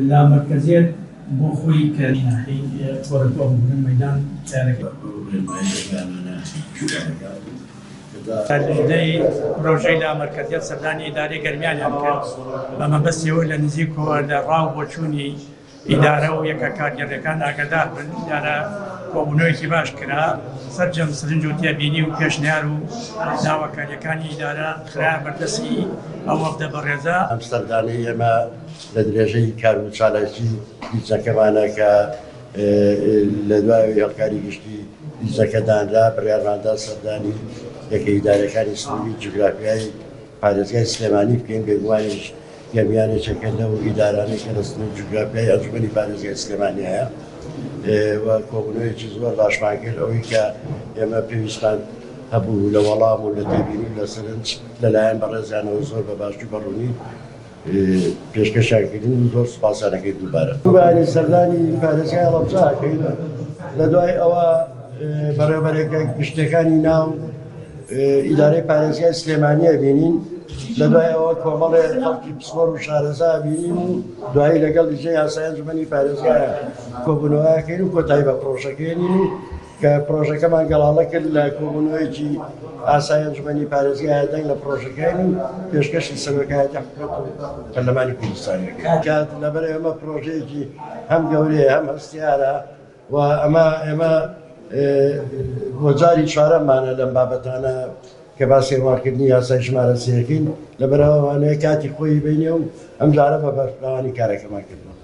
لا مرکزیت بۆ خۆی کە خۆرەکۆ بوون مەدان کارەکەی پرۆژەی لا مرکزیت سەردانی ئیدارەی گەرمیانیان کرد بە مەبەستیەوە لە نزیکەوە لە ڕاو بۆچوونی ئیدارە و یەکە کارگەڕەکان ئاگادار بن ئیدارە کۆبوونەوەیەکی باش کرا سەرجەم سرنج و تێبینی و پێشنیار و داواکاریەکانی ئیدارە خرا بەردەستی ئەو وەفدە بەڕێزە ئەم سەردانی ئێمە لە درێژەی کار و چالاکی دیجەکەمانە کە لە دوای هەڵکاری گشتی دیجەکە دانرا بڕیارماندا سەردانی یەکە ئیدارەکانی سنووری جوگرافیایی پارێزگای سلێمانی بکەین بێگومانیش گەرمیانێکەکە لەو ئیدارانەی کە لە سنووری جوگرافیایی ئەنجومەنی پارێزگای سلێمانیایە و کۆبوونەوەیەکی زۆر باشمان کرد ئەوەی کە ئێمە پێویستمان هەبوو لە وەڵام و لە تێبینی لە سەرنج لەلایەن بەڕێزانەوە زۆر بە باشی بەڕوونی پێشکەشانکردن و زۆر سوپاسانەکەی دووبارە دووبارەی سەردانی پارێزگای هەڵەبجاکەین لە دوای ئەوە بەڕێوەبەرێکە گشتەکانی ناو ئیدارەی پارێزگای سلێمانیە بینین لە دوای ئەوە کۆمەڵێ خەڵکی پسوەر و شارەزا بینین و دوایی لەگەڵ لیژەی یاسای ئەنجومەنی پارێزگایە کۆبوونەوەیەکەین و کۆتایی بە پرۆژەکەێنین و کە پرۆژەکەمان گەڵاڵە کرد لە کۆبوونەوەیەکی ئاسای ئەنجومەنی پارێزگایە دەنگ لە پرۆژەکەین و پێشکەشی سەرۆکایەتی حکوومەت و پەرلەمانی کوردستانەکەین کات لەبەر ئێمە پرۆژەیەکی هەم گەورەیە هەم هەستیارە و ئێمە بۆ جاری چوارەممانە لەم بابەتانە کە باسی ڕواکردنی یاسای ژمارە سێەکەین لەبەرەوەوانەیە کاتی خۆی بینێ و ئەم جارە بە بەرپراوانی کارەکەمان کردەوە.